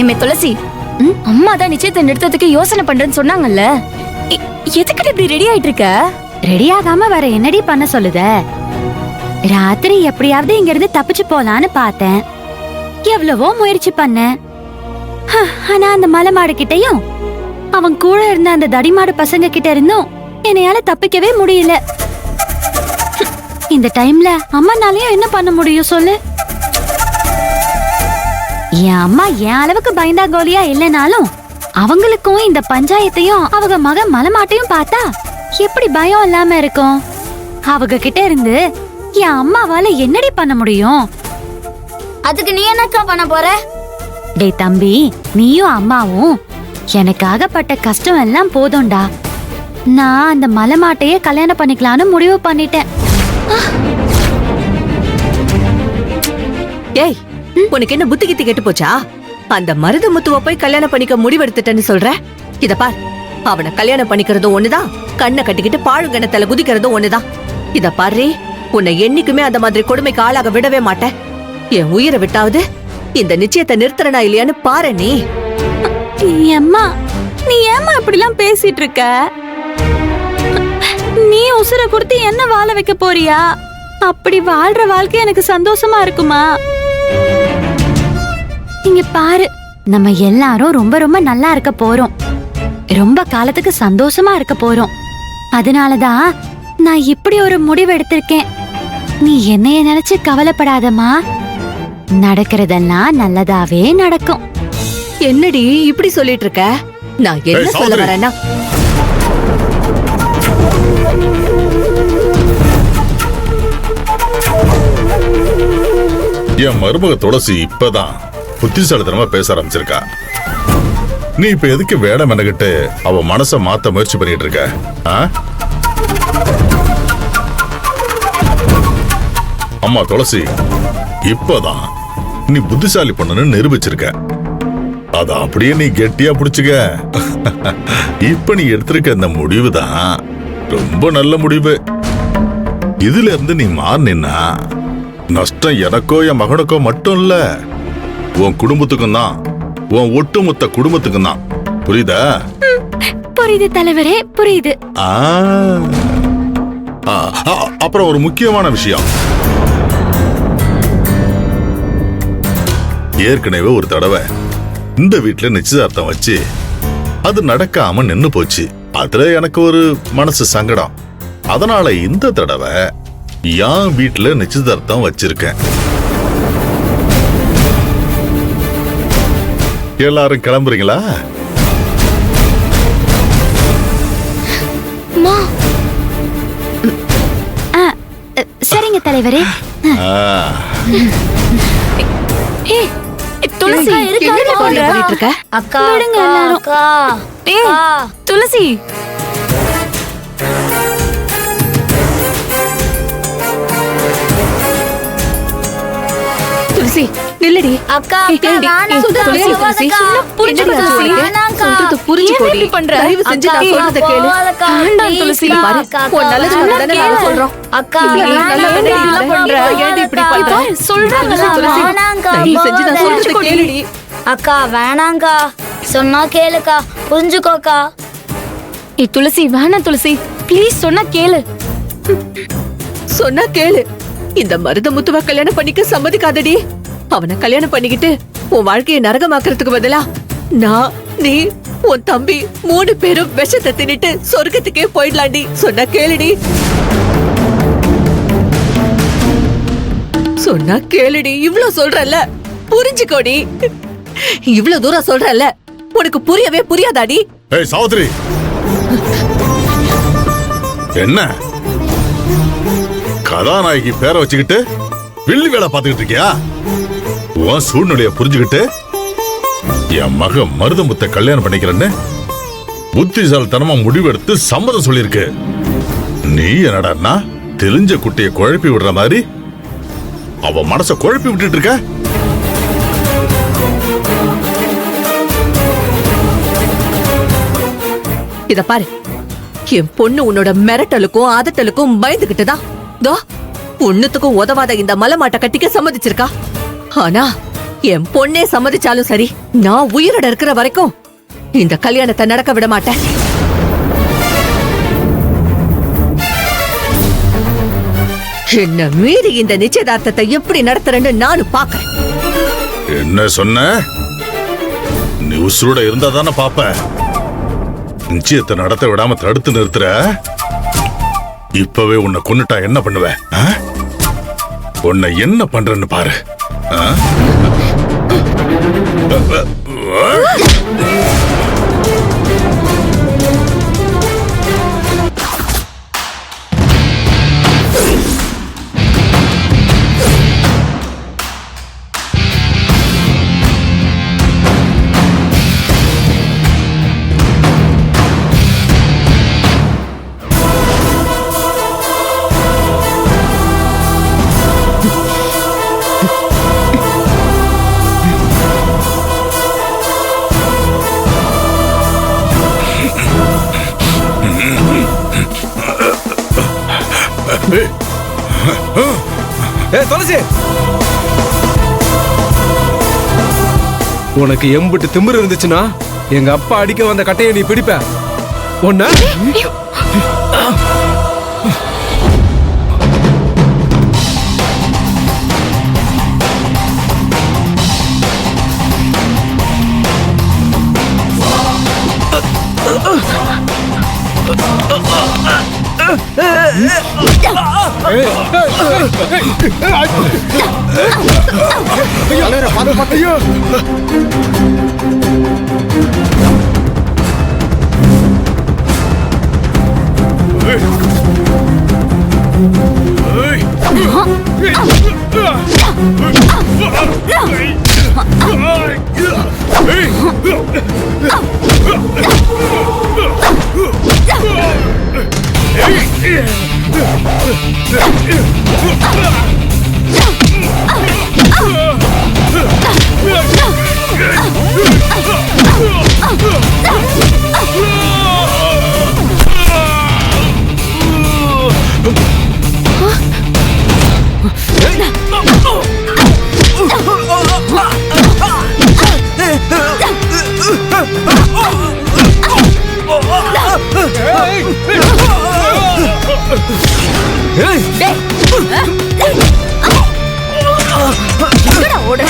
ஏமே துளசி, அம்மா தான் நிச்சயத்தை நிறுத்தத்துக்கு யோசனை பண்றேன்னு சொன்னாங்கல்ல. எதுக்கு இப்படி ரெடி ஆயிட்டு இருக்க? ரெடி ஆகாம வேற என்னடி பண்ண சொல்லுத? ராத்திரி எப்படியாவது இங்க இருந்து தப்பிச்சு போலான்னு பார்த்தேன். எவ்வளவோ முயற்சி பண்ணேன். ஆனா அந்த மலை மாடு கிட்டயும் அவன் கூட இருந்த அந்த தடிமாடு பசங்க கிட்ட இருந்தும் என்னையால தப்பிக்கவே முடியல. இந்த டைம்ல அம்மானாலயும் என்ன பண்ண முடியும் சொல்லு? என் அம்மா என் அளவுக்கு பயந்தா கோலியா இல்லைனாலும் அவங்களுக்கும் இந்த பஞ்சாயத்தையும் அவங்க மக மலைமாட்டையும் பார்த்தா எப்படி பயம் இல்லாம இருக்கும்? அவங்க கிட்ட இருந்து என் அம்மாவால என்னடி பண்ண முடியும்? அதுக்கு நீ என்னக்கா பண்ண போற? டேய் தம்பி, நீயும் அம்மாவும் எனக்கு ஆகப்பட்ட கஷ்டம் எல்லாம் போதும்டா. நான் அந்த மலைமாட்டையே கல்யாணம் பண்ணிக்கலான்னு முடிவு பண்ணிட்டேன். ஏய், உனக்கு என்ன புத்தி கித்தி கெட்டு போச்சா? அந்த மருத முத்துவ போய் கல்யாணம் பண்ணிக்க முடிவெடுத்துட்டேன்னு சொல்ற? இத பார், அவனை கல்யாணம் பண்ணிக்கிறதும் ஒண்ணுதான், கண்ணை கட்டிக்கிட்டு பாழுங்கணத்துல குதிக்கிறதும் ஒண்ணுதான். இத பாரு, உன்னை என்னைக்குமே அந்த மாதிரி கொடுமைக்கு ஆளாக விடவே மாட்டேன். என் உயிரை விட்டாவது இந்த நிச்சயத்தை நிறுத்துறனா இல்லையான்னு பாரு. நீ அம்மா, நீ ஏமா இப்படிலாம் பேசிட்டு இருக்க? நீ உசுர கொடுத்து என்ன வாழ வைக்க போறியா? அப்படி வாழ்ற வாழ்க்கை எனக்கு சந்தோஷமா இருக்குமா? இங்க பாரு, நம்ம எல்லாரும் ரொம்ப ரொம்ப நல்லா இருக்க போறோம். ரொம்ப காலத்துக்கு சந்தோஷமா இருக்க போறோம். அதனாலதான் நான் இப்படி ஒரு முடிவு எடுத்திருக்கேன். நீ என்னைய நினைச்சு கவலைப்படாதம்மா. நடக்கிறதெல்லாம் நல்லதாவே நடக்கும். என்னடி இப்படி சொல்லிட்டு இருக்க? நான் என்ன சொல்ல வரேன்னா, என் மருமக துளசி இப்பதான் புத்திசாலித்தனமா பேச ஆரம்பிச்சிருக்கா. நீ இப்ப எதுக்கு வேடம் மெனக்கிட்டு அவ மனச மாத்த முயற்சி பண்ணிட்டு இருக்க? அம்மா துளசி, இப்பதான் நீ புத்திசாலி பொண்ணுன்னு நிரூபிச்சிருக்க. அத அப்படியே நீ கெட்டியா புடிச்சுக்க. இப்ப நீ எடுத்திருக்க இந்த முடிவு தான் ரொம்ப நல்ல முடிவு. இதுல இருந்து நீ மாறினா நஷ்டம் எனக்கோ என் மகனுக்கோ மட்டும் இல்ல, உன் குடும்பத்துக்கும் தான், உன் ஒட்டுமொத்த குடும்பத்துக்கும் தான். புரியுதா? புரியுது தலைவரே, புரியுது. அப்புறம் ஒரு முக்கியமான விஷயம், ஏற்கனவே ஒரு தடவை இந்த வீட்டுல நிச்சயதார்த்தம் வச்சு அது நடக்காம நின்னு போச்சு. அதுல எனக்கு ஒரு மனசு சங்கடம். அதனால இந்த தடவை என் வீட்டுல நிச்சயதார்த்தம் வச்சிருக்கேன். எல்லாரும் கிளம்புறீங்களா? சரிங்க தலைவரே. துளசி, என்ன பண்ணிட்டு இருக்க? அக்கா, விடுங்க எல்லாரும். அக்கா. துளசி, துளசி நில்லடி. அக்கா, கேளுடி. துளசி, துளசி, புரிஞ்சுக்கோ துளசி. சொல்றது புரிஞ்சுக்கோடி. இப்படி பண்ற? தயவு செஞ்சு நான் சொல்றத கேளு. வேண்டாம் துளசி. பாரு, உன் நல்லதுக்காக தானே நான் சொல்றோம். அக்கா, நல்ல வேண்டாம் பண்ற. ஏன்டி இப்படி பண்ற? சொல்றாங்கல்ல துளசி, வேணாங்கா. தயவு செஞ்சு நான் சொல்றத கேளுடி. அக்கா வேணாங்கா, சொன்னா கேளுக்கா, புரிஞ்சுக்கோக்கா. துளசி வேணாம் துளசி, ப்ளீஸ் சொன்னா கேளு. சொன்னா கேளு. இந்த மருத முத்துவ கல்யாணம் பண்ணிக்க சம்மதிக்காதடி. அவனை கல்யாணம் பண்ணிக்கிட்டு உன் வாழ்க்கையை நரகமாக்குறதுக்கு பதிலா நான், நீ, உன் தம்பி 3 பேரும் விஷத்தை தின்னுட்டு சொர்க்கத்துக்கே போயிடலாண்டி. சொன்னா கேளுடி. சொன்னா கேளுடி. இவ்ளோ சொல்றல்ல, புரிஞ்சுக்கோடி. இவ்ளோ தூரம் சொல்றல்ல, உனக்கு புரியவே புரியாதாடி? ஏய் சாவித்ரி, என்ன கதாநாயகி பேரை வச்சுக்கிட்டு வில்லி வேலை பார்த்துக்கிட்டு இருக்கியா? உன் சூழ்நிலைய புரிஞ்சுக்கிட்டு என் மக மருதமுத்த கல்யாணம் பண்ணிக்கிறேன்னு புத்திசாலித்தனமா முடிவெடுத்து சம்மதம் சொல்லியிருக்கு. நீ என்னடா தெரிஞ்ச குட்டிய குழப்பி விடுற மாதிரி அவ மனச குழப்பி விட்டுட்டு இருக்க. இத பாரு, என் பொண்ணு உன்னோட மிரட்டலுக்கும் அதட்டலுக்கும் பயந்துகிட்டுதான் ஒண்ணுத்துக்கும் உதவாத இந்த மலை மாட்டை கட்டிக்க சம்மதிச்சிருக்கா. ஆனா என் பொண்ணே சம்மதிச்சாலும் சரி, நான் உயிரோட இருக்கிற வரைக்கும் இந்த கல்யாணத்தை நடக்க விட மாட்டேன். என்ன மீறி இந்த நிச்சயதார்த்தத்தை எப்படி நடத்துறேன்னு நானும் பாக்குறேன். என்ன சொன்ன? நீ உசுரோட இருந்தா தானே பாப்ப. நிச்சயத்தை நடத்த விடாம தடுத்து நிறுத்துற. இப்பவே உன்னை கொன்னுட்டா என்ன பண்ணுவ? உன்னை என்ன பண்றன்னு பாரு. துளசி, உனக்கு எம்பிட்டு திமிரு இருந்துச்சுன்னா எங்க அப்பா அடிக்க வந்த கட்டையை நீ பிடிப்ப. ஒன்ன ஓட